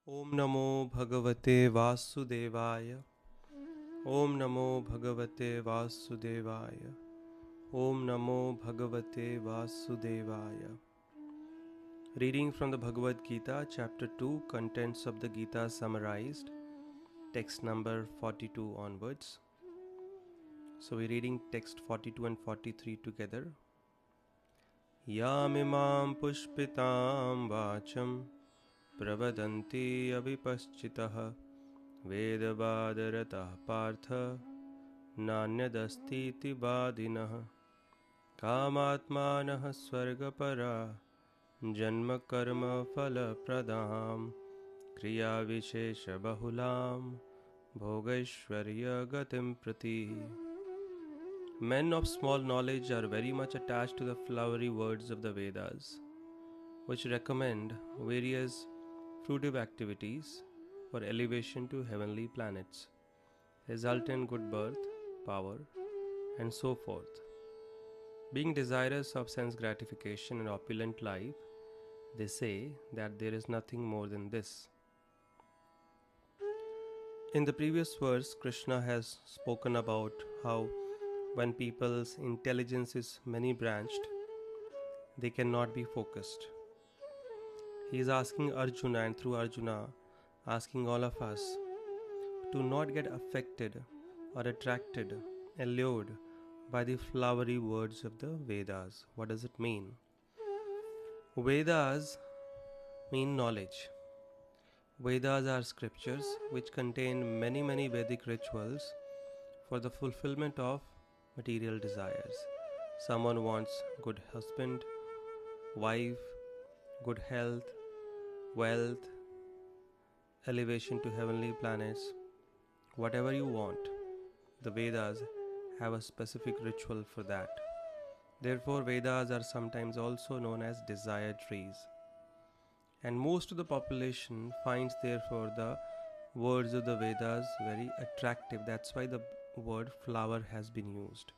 Om Namo Bhagavate Vasudevaya. Om Namo Bhagavate Vasudevaya. Om Namo Bhagavate Vasudevaya. Reading from the Bhagavad Gita, chapter 2, contents of the Gita summarized, text number 42 onwards. So we're reading text 42 and 43 together. Yamimam pushpitam vacham प्रवदन्ति अविपश्चितः वेदवादरतः पार्थ नान्यदस्तीति वादिनः कामात्मानः स्वर्गपरा जन्मकर्मफलप्रदां क्रियाविशेषबहुलां भोगैश्वर्यगतिं प्रति. Men of small knowledge are very much attached to the flowery words of the Vedas, which recommend various fruitive activities for elevation to heavenly planets, result in good birth, power, and so forth. Being desirous of sense gratification and opulent life, they say that there is nothing more than this. In the previous verse, Krishna has spoken about how when people's intelligence is many-branched, they cannot be focused. He is asking Arjuna, and through Arjuna asking all of us to not get affected or attracted, allured by the flowery words of the Vedas. What does it mean? Vedas mean knowledge. Vedas are scriptures which contain many Vedic rituals for the fulfillment of material desires. Someone wants good husband, wife, good health, wealth, elevation to heavenly planets, whatever you want, the Vedas have a specific ritual for that. Therefore, Vedas are sometimes also known as desire trees. And most of the population finds therefore the words of the Vedas very attractive. That's why the word flower has been used.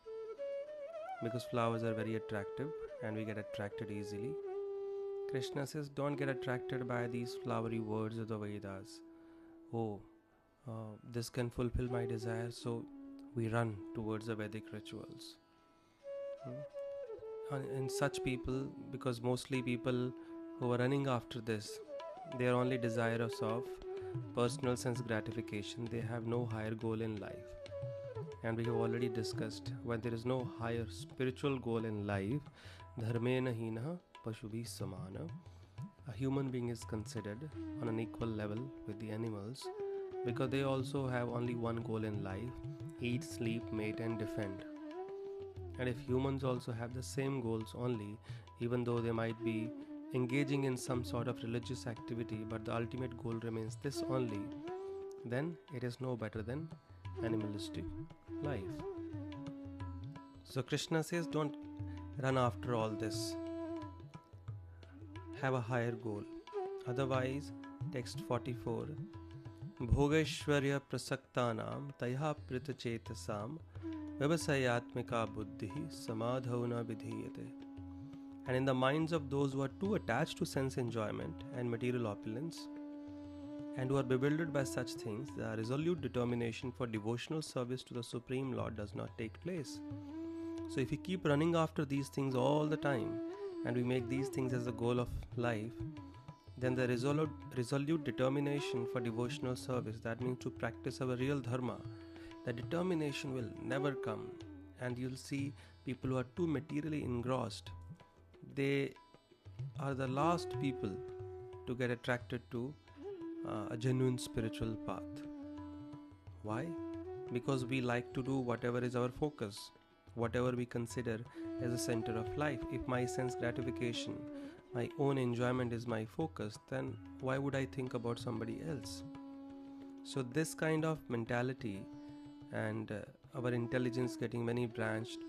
Because flowers are very attractive and we get attracted easily. Krishna says, don't get attracted by these flowery words of the Vedas. This can fulfill my desire, so we run towards the Vedic rituals. And such people, because mostly people who are running after this, they are only desirous of personal sense gratification. They have no higher goal in life. And we have already discussed, when there is no higher spiritual goal in life, dharmena hina Pashubhi samana. A human being is considered on an equal level with the animals because they also have only one goal in life: eat, sleep, mate, and defend. And if humans also have the same goals only, even though they might be engaging in some sort of religious activity, but the ultimate goal remains this only, then it is no better than animalistic life. So Krishna says, don't run after all this. Have a higher goal. Otherwise, text 44, Bhogeshwarya prasaktanam taya pritachetasam vyavasayatmika buddhi samadhauna vidhiyate. And in the minds of those who are too attached to sense enjoyment and material opulence, and who are bewildered by such things, the resolute determination for devotional service to the Supreme Lord does not take place. So if we keep running after these things all the time, and we make these things as the goal of life, then the resolute determination for devotional service, that means to practice our real dharma, the determination will never come. And you'll see people who are too materially engrossed, they are the last people to get attracted to a genuine spiritual path. Why? Because we like to do whatever is our focus, whatever we consider as a center of life. If my sense gratification, my own enjoyment is my focus, then why would I think about somebody else? So this kind of mentality and our intelligence getting many branched,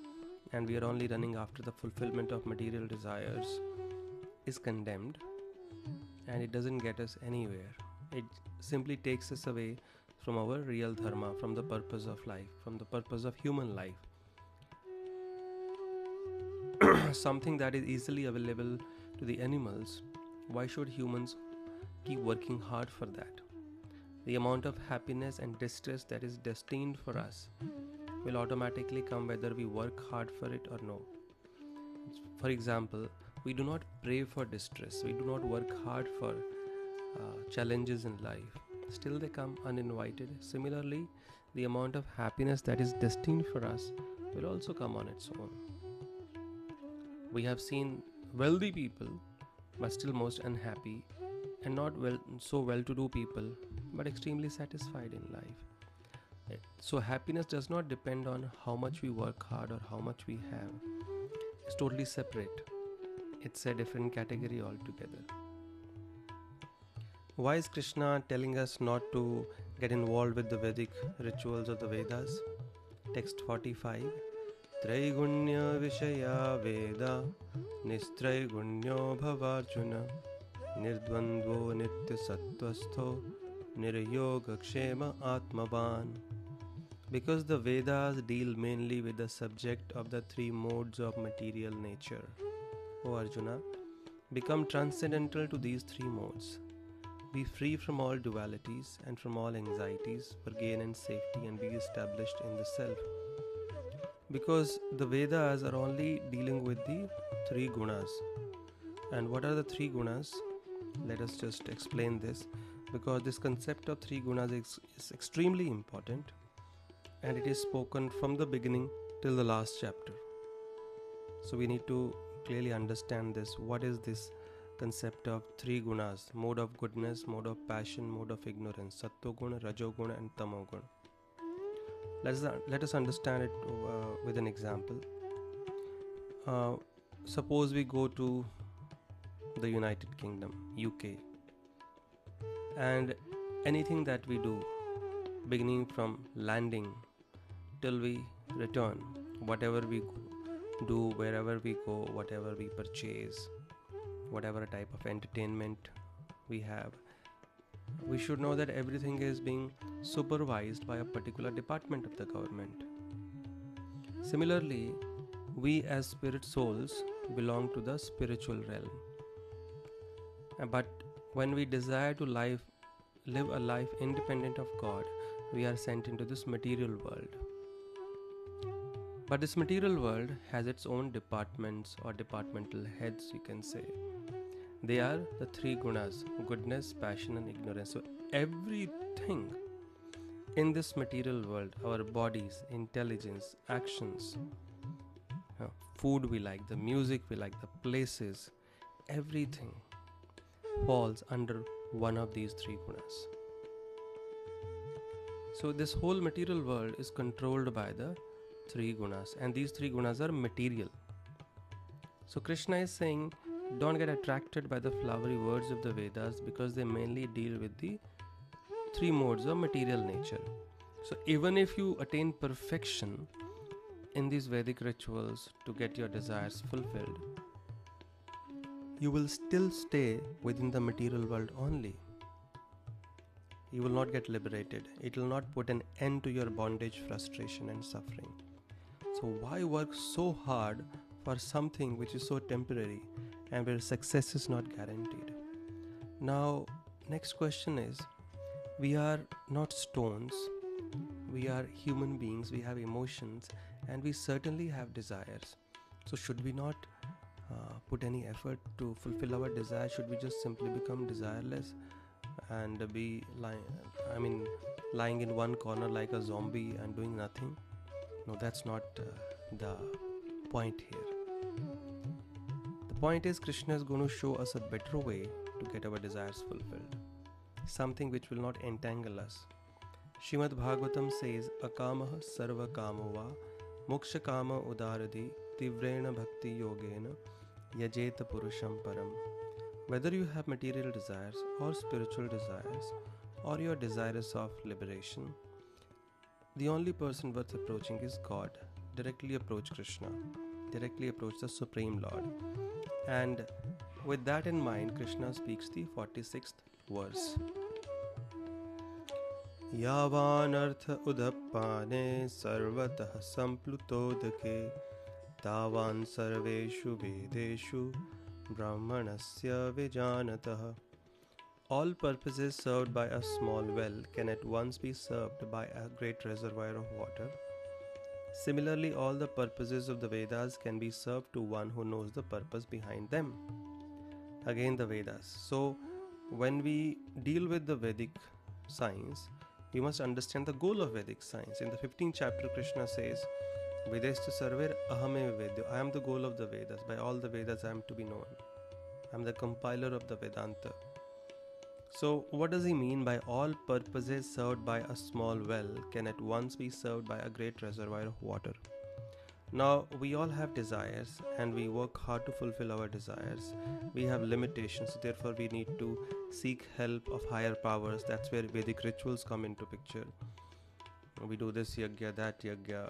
and we are only running after the fulfillment of material desires, is condemned, and it doesn't get us anywhere. It simply takes us away from our real dharma, from the purpose of life, from the purpose of human life. Something that is easily available to the animals, why should humans keep working hard for that. The amount of happiness and distress that is destined for us will automatically come whether we work hard for it or no. For example, we do not pray for distress, we do not work hard for challenges in life. Still they come uninvited. Similarly, the amount of happiness that is destined for us will also come on its own. We have seen wealthy people but still most unhappy, and not so well-to-do people but extremely satisfied in life. So happiness does not depend on how much we work hard or how much we have. It's totally separate. It's a different category altogether. Why is Krishna telling us not to get involved with the Vedic rituals of the Vedas? Text 45. Traigunya Vishaya Veda Nistraigunya Bhavarjuna Nirdvandvo Nitya Sattvastho Niryoga Kshema Atmavan. Because the Vedas deal mainly with the subject of the three modes of material nature. O Arjuna, become transcendental to these three modes. Be free from all dualities and from all anxieties for gain and safety, and be established in the self. Because the Vedas are only dealing with the three gunas. And what are the three gunas? Let us just explain this, because this concept of three gunas is extremely important, and it is spoken from the beginning till the last chapter. So we need to clearly understand this. What is this concept of three gunas? Mode of goodness, mode of passion, mode of ignorance. Sattva-guna, Rajoguna and Tamoguna. Let us understand it with an example. Suppose we go to the United Kingdom, UK, and anything that we do, beginning from landing till we return, whatever we do, wherever we go, whatever we purchase, whatever type of entertainment we have, we should know that everything is being supervised by a particular department of the government. Similarly, we as spirit souls belong to the spiritual realm. But when we desire to live a life independent of God, we are sent into this material world. But this material world has its own departments or departmental heads, you can say. They are the three gunas: goodness, passion and ignorance. So everything in this material world, our bodies, intelligence, actions, food we like, the music we like, the places, everything falls under one of these three gunas. So this whole material world is controlled by the three gunas, and these three gunas are material. So Krishna is saying, don't get attracted by the flowery words of the Vedas, because they mainly deal with the three modes of material nature. So even if you attain perfection in these Vedic rituals to get your desires fulfilled, you will still stay within the material world only. You will not get liberated. It will not put an end to your bondage, frustration and suffering. So why work so hard for something which is so temporary and where success is not guaranteed? Now, next question is, we are not stones. We are human beings. We have emotions and we certainly have desires. So should we not put any effort to fulfill our desire? Should we just simply become desireless and be lying in one corner like a zombie and doing nothing? No, that's not the point here. The point is, Krishna is going to show us a better way to get our desires fulfilled, something which will not entangle us. Srimad Bhagavatam says, Akamaha sarva kamo va moksha kama udaradi tivrena bhakti yogena yajeta purusham param. Whether you have material desires or spiritual desires, or you are desirous of liberation, the only person worth approaching is God. Directly approach Krishna. Directly approach the Supreme Lord. And with that in mind, Krishna speaks the 46th verse. Yavanartha udappane sarvatah samplutodake tavan sarveshu vedeshu brahmanasya vijanatah. All purposes served by a small well can at once be served by a great reservoir of water. Similarly, all the purposes of the Vedas can be served to one who knows the purpose behind them. Again, the Vedas. So, when we deal with the Vedic science, we must understand the goal of Vedic science. In the 15th chapter, Krishna says, Vedescha sarver ahame vedyo. I am the goal of the Vedas. By all the Vedas I am to be known. I am the compiler of the Vedanta. So, what does he mean by all purposes served by a small well can at once be served by a great reservoir of water? Now, we all have desires and we work hard to fulfill our desires. We have limitations, therefore we need to seek help of higher powers. That's where Vedic rituals come into picture. We do this yagya, that yagya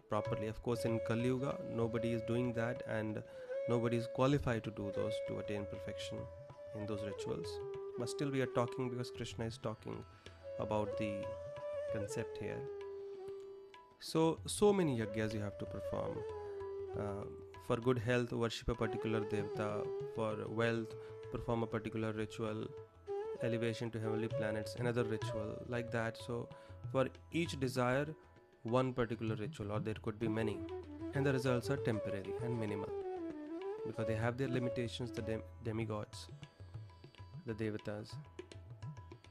properly. Of course, in Kali Yuga, nobody is doing that and nobody is qualified to do those to attain perfection in those rituals. But still we are talking because Krishna is talking about the concept here. So many yagyas you have to perform. For good health, worship a particular devata. For wealth, perform a particular ritual. Elevation to heavenly planets, another ritual, like that. So for each desire, one particular ritual, or there could be many. And the results are temporary and minimal, because they have their limitations, the demigods, the devatas.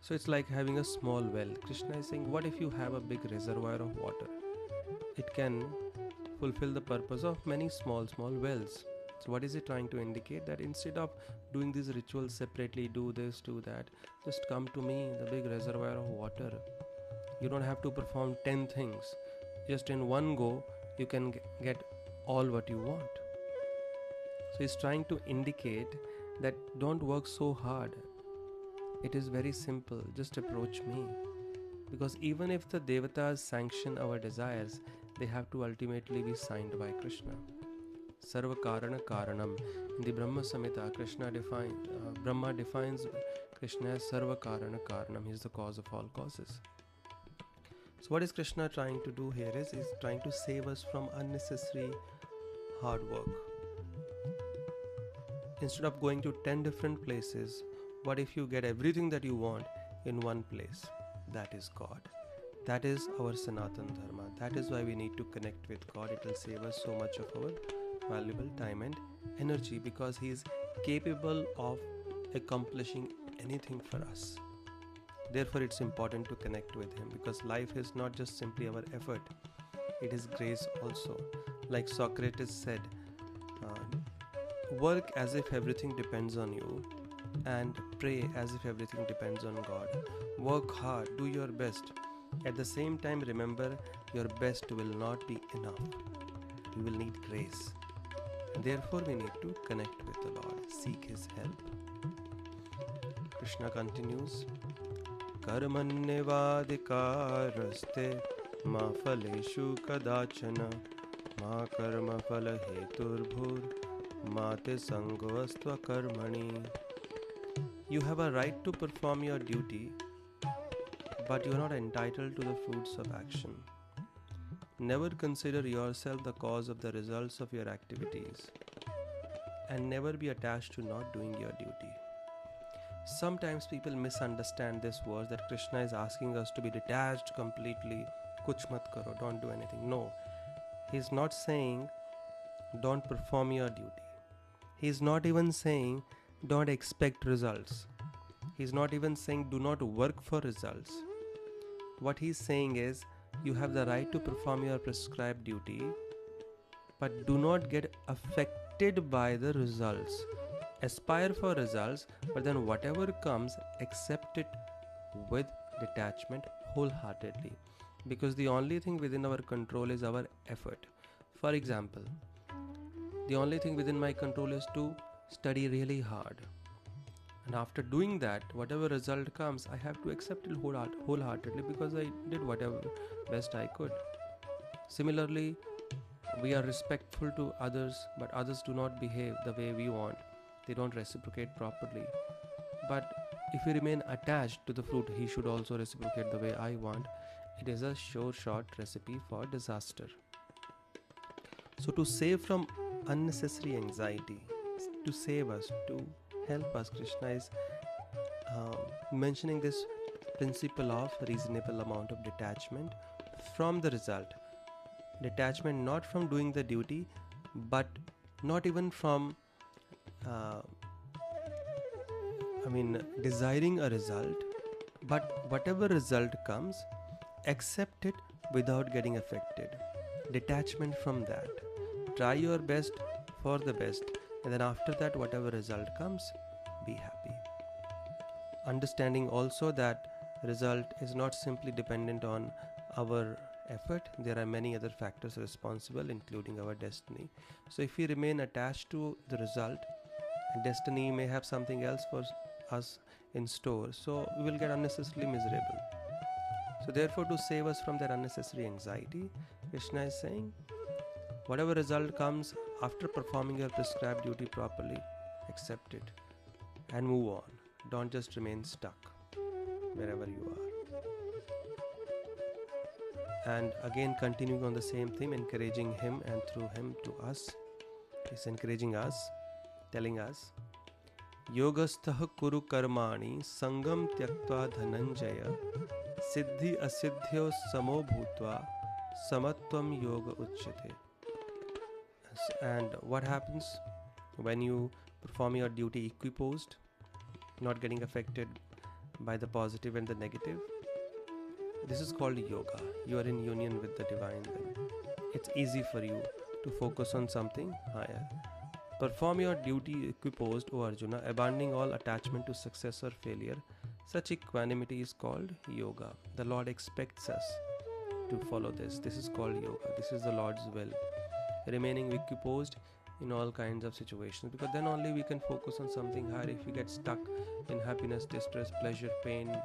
So it's like having a small well. Krishna is saying, what if you have a big reservoir of water? It can fulfill the purpose of many small wells. So what is it trying to indicate? That instead of doing these rituals separately, do this, do that, just come to me, the big reservoir of water. You don't have to perform 10 things. Just in one go, you can get all what you want. So he's trying to indicate that don't work so hard. It is very simple. Just approach me. Because even if the devatas sanction our desires, they have to ultimately be signed by Krishna. Sarva Karana Karanam. In the Brahma Samhita, Brahma defines Krishna as Sarva Karana Karanam. He is the cause of all causes. So what is Krishna trying to do here is he's trying to save us from unnecessary hard work. Instead of going to 10 different places, what if you get everything that you want in one place? That is God. That is our Sanatan Dharma. That is why we need to connect with God. It will save us so much of our valuable time and energy, because He is capable of accomplishing anything for us. Therefore, it's important to connect with Him, because life is not just simply our effort. It is grace also. Like Socrates said, work as if everything depends on you, and pray as if everything depends on God. Work hard, do your best. At the same time, remember, your best will not be enough. You will need grace. And therefore, we need to connect with the Lord, seek His help. Krishna continues, Karmanyevadikaraste ma phaleshu kadachana ma karma phala heturbhur ma te sangostva karmani. You have a right to perform your duty, but you are not entitled to the fruits of action. Never consider yourself the cause of the results of your activities, and never be attached to not doing your duty. Sometimes people misunderstand this verse, that Krishna is asking us to be detached completely. Kuch mat karo, don't do anything. No, He's not saying don't perform your duty. He's not even saying don't expect results. He's not even saying do not work for results. What He's saying is, you have the right to perform your prescribed duty, but do not get affected by the results. Aspire for results, but then whatever comes, accept it with detachment wholeheartedly. Because the only thing within our control is our effort. For example, the only thing within my control is to study really hard. And after doing that, whatever result comes, I have to accept it wholeheartedly, because I did whatever best I could. Similarly, we are respectful to others, but others do not behave the way we want. They don't reciprocate properly. But if we remain attached to the fruit, He should also reciprocate the way I want. It is a sure shot recipe for disaster. So to save from unnecessary anxiety, to save us, to help us, Krishna is mentioning this principle of reasonable amount of detachment from the result. Detachment not from doing the duty, but not even from desiring a result, but whatever result comes, accept it without getting affected. Detachment from that. Try your best for the best, and then after that, whatever result comes, be happy. Understanding also that result is not simply dependent on our effort. There are many other factors responsible, including our destiny. So if we remain attached to the result, destiny may have something else for us in store, so we will get unnecessarily miserable. So therefore, to save us from that unnecessary anxiety, Krishna is saying, whatever result comes after performing your prescribed duty properly, accept it and move on. Don't just remain stuck wherever you are. And again, continuing on the same theme, encouraging him and through him to us. He's encouraging us, telling us, Yogastha kuru karmani sangam tyaktva dhananjaya siddhi asiddhyo samo bhutva samatvam yoga uchyate. And what happens when you perform your duty equiposed, not getting affected by the positive and the negative? This is called yoga. You are in union with the divine then. It's easy for you to focus on something higher. Perform your duty equiposed, O Arjuna, abandoning all attachment to success or failure. Such equanimity is called yoga. The Lord expects us to follow this. This is called yoga. This is the Lord's will. Remaining equiposed in all kinds of situations, because then only we can focus on something higher. If we get stuck in happiness, distress, pleasure, pain,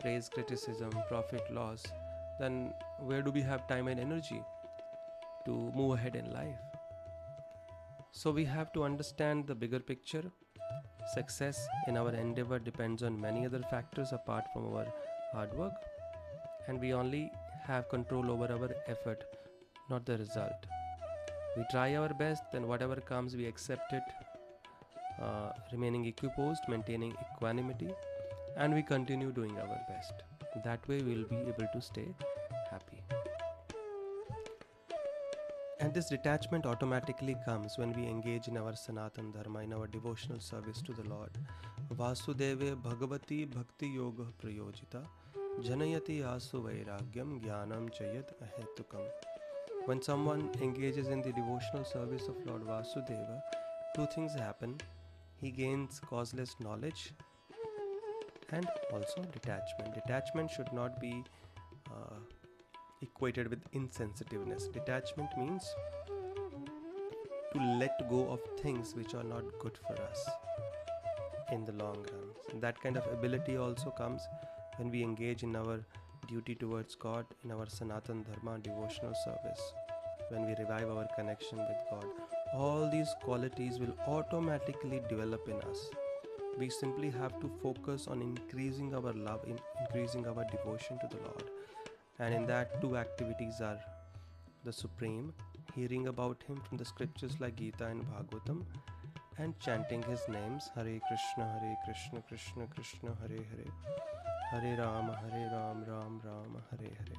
praise, criticism, profit, loss, then where do we have time and energy to move ahead in life? So we have to understand the bigger picture. Success in our endeavor depends on many other factors apart from our hard work, and we only have control over our effort, not the result. We try our best, then whatever comes we accept it, remaining equiposed, maintaining equanimity, and we continue doing our best. That way we will be able to stay happy. And this detachment automatically comes when we engage in our Sanatan Dharma, in our devotional service to the Lord. Vasudeve Bhagavati Bhakti Yoga Prayojita Janayati Asu Vairagyam Jnanam Chayat Ahetukam. When someone engages in the devotional service of Lord Vasudeva, two things happen. He gains causeless knowledge and also detachment. Detachment should not be equated with insensitiveness. Detachment means to let go of things which are not good for us in the long run. So that kind of ability also comes when we engage in our duty towards God, in our Sanatan Dharma devotional service, when we revive our connection with God. All these qualities will automatically develop in us. We simply have to focus on increasing our love, increasing our devotion to the Lord. And in that, two activities are the supreme: hearing about Him from the scriptures like Gītā and Bhagavatam, and chanting His names, Hare Krishna, Krishna Krishna, Hare Hare, Hare Ram, Ram Ram, Hare Hare.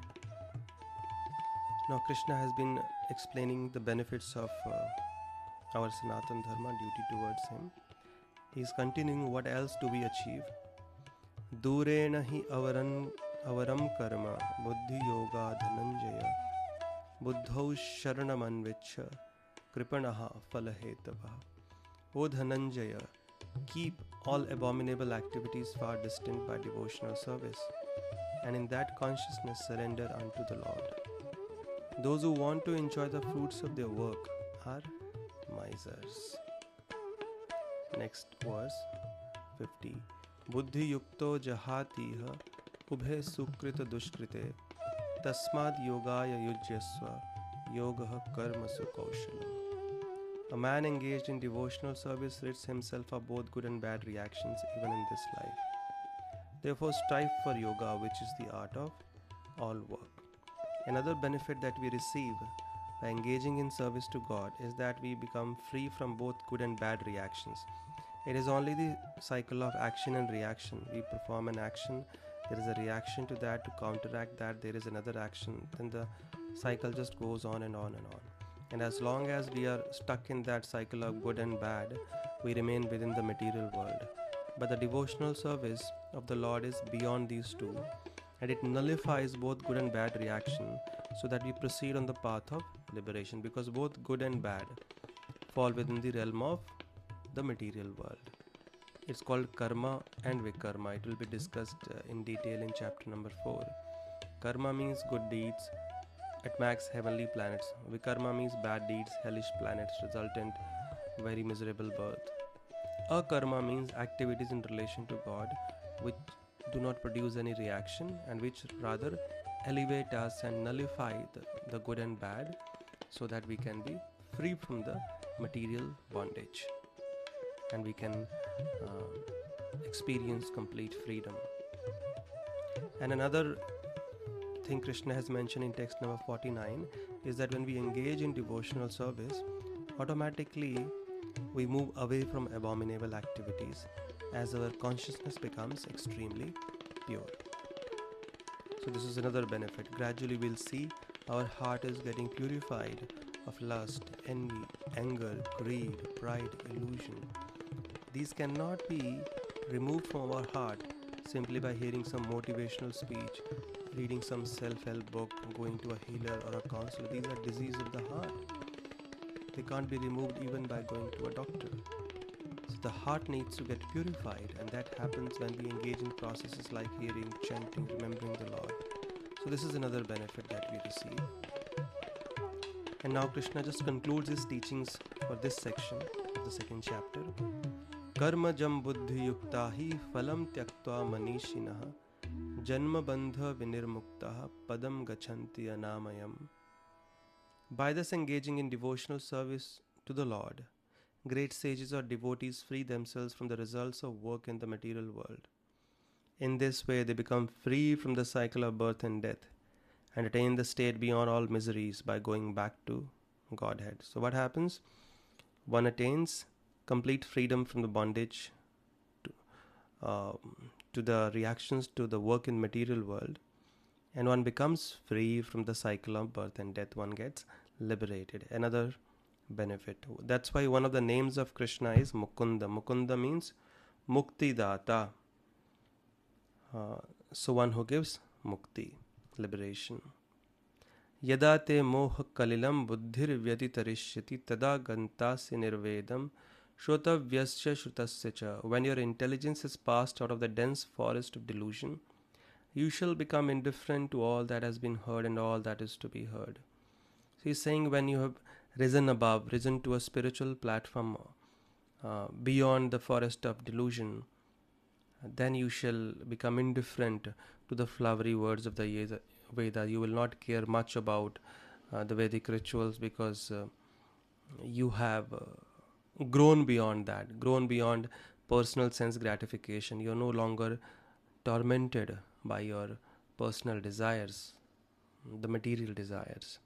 Now Krishna has been explaining the benefits of our Sanatan Dharma, duty towards Him. He is continuing, what else do we achieve? Durena hi avaram karma buddhi yoga dhananjaya buddhau sharanam anvichya kripanaha phalahetava. O Dhananjaya, keep all abominable activities far distant by devotional service, and in that consciousness surrender unto the Lord. Those who want to enjoy the fruits of their work are misers. Next verse 50. Buddhi yukto jahatiha ubhe sukrita dushkrite tasmad yogaya yujyasva yogaha karmasu kaushalam. A man engaged in devotional service rids himself of both good and bad reactions even in this life. Therefore strive for yoga, which is the art of all work. Another benefit that we receive by engaging in service to God is that we become free from both good and bad reactions. It is only the cycle of action and reaction. We perform an action, there is a reaction to that. To counteract that, there is another action. Then the cycle just goes on and on and on. And as long as we are stuck in that cycle of good and bad, we remain within the material world. But the devotional service of the Lord is beyond these two, and it nullifies both good and bad reaction, so that we proceed on the path of liberation, because both good and bad fall within the realm of the material world. It's called karma and vikarma. It will be discussed in detail in chapter number 4. Karma means good deeds, it makes heavenly planets. Vikarma means bad deeds, hellish planets, resultant very miserable birth. Akarma means activities in relation to God which do not produce any reaction, and which rather elevate us and nullify the good and bad, so that we can be free from the material bondage, and we can experience complete freedom. And another thing Krishna has mentioned in text number 49 is that when we engage in devotional service, automatically we move away from abominable activities, as our consciousness becomes extremely pure. So this is another benefit. Gradually we'll see our heart is getting purified of lust, envy, anger, greed, pride, illusion. These cannot be removed from our heart simply by hearing some motivational speech, reading some self-help book, going to a healer or a counselor. These are diseases of the heart. They can't be removed even by going to a doctor. So the heart needs to get purified, and that happens when we engage in processes like hearing, chanting, remembering the Lord. So this is another benefit that we receive. And now Krishna just concludes his teachings for this section of the second chapter. Karma jam buddhi yuktahi phalam tyaktva manishinaha janma bandha vinirmuktaha padam gachanti anamayam. By thus engaging in devotional service to the Lord, great sages or devotees free themselves from the results of work in the material world. In this way, they become free from the cycle of birth and death, and attain the state beyond all miseries by going back to Godhead. So what happens? One attains complete freedom from the bondage to the reactions to the work in material world, and one becomes free from the cycle of birth and death. One gets liberated. Another benefit. That's why one of the names of Krishna is Mukunda. Mukunda means Mukti Data. So one who gives Mukti, liberation. Yada te moha kalilam buddhir vyatitarishyati tada gantasi nirvedam shrotavyasya shrutasya cha. When your intelligence is passed out of the dense forest of delusion, you shall become indifferent to all that has been heard and all that is to be heard. So he's saying, when you have risen to a spiritual platform beyond the forest of delusion, then you shall become indifferent to the flowery words of the Veda. You will not care much about the Vedic rituals, because you have grown beyond that, grown beyond personal sense gratification. You are no longer tormented by your personal desires, the material desires.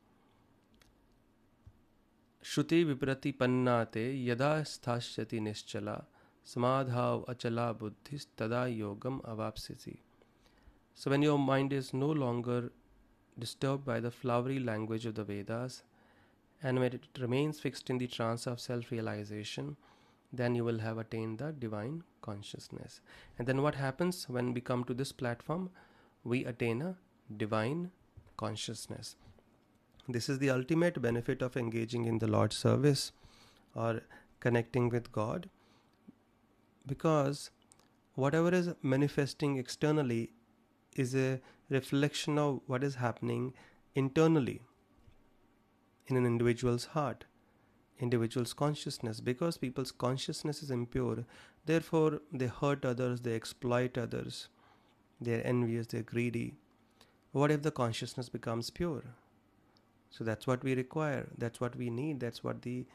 Shruti viprati pannate yada sthashyati nischala samadhav achala buddhis tada yogam avapsiti. So when your mind is no longer disturbed by the flowery language of the Vedas, and when it remains fixed in the trance of self-realization, then you will have attained the divine consciousness. And then what happens when we come to this platform? We attain a divine consciousness. This is the ultimate benefit of engaging in the Lord's service or connecting with God, because whatever is manifesting externally is a reflection of what is happening internally in an individual's heart, individual's consciousness. Because people's consciousness is impure, therefore they hurt others, they exploit others, they are envious, they are greedy. What if the consciousness becomes pure? So that's what we require, that's what we need, that's what the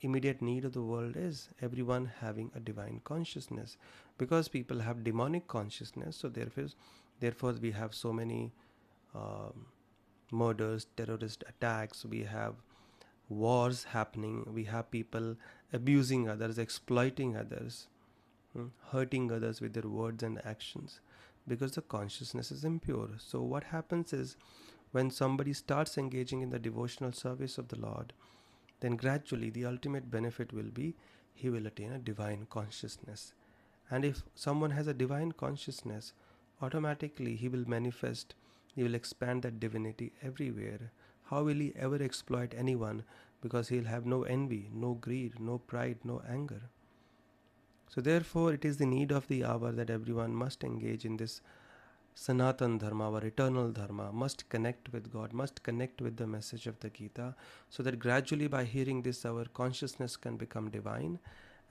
immediate need of the world is. Everyone having a divine consciousness, because people have demonic consciousness. So therefore we have so many murders, terrorist attacks, we have wars happening, we have people abusing others, exploiting others, hurting others with their words and actions, because the consciousness is impure. So what happens is, when somebody starts engaging in the devotional service of the Lord, then gradually the ultimate benefit will be he will attain a divine consciousness. And if someone has a divine consciousness, automatically he will manifest, he will expand that divinity everywhere. How will he ever exploit anyone? Because he'll have no envy, no greed, no pride, no anger. So therefore it is the need of the hour that everyone must engage in this Sanatan Dharma, our eternal Dharma, must connect with God, must connect with the message of the Gita, so that gradually by hearing this our consciousness can become divine,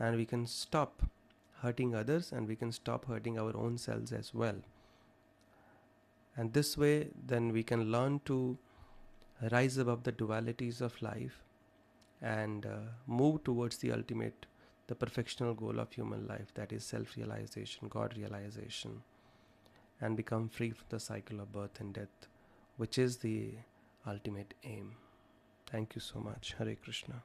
and we can stop hurting others, and we can stop hurting our own selves as well. And this way then we can learn to rise above the dualities of life and move towards the ultimate, the perfectional goal of human life, that is self-realization, God-realization, and become free from the cycle of birth and death, which is the ultimate aim. Thank you so much. Hare Krishna.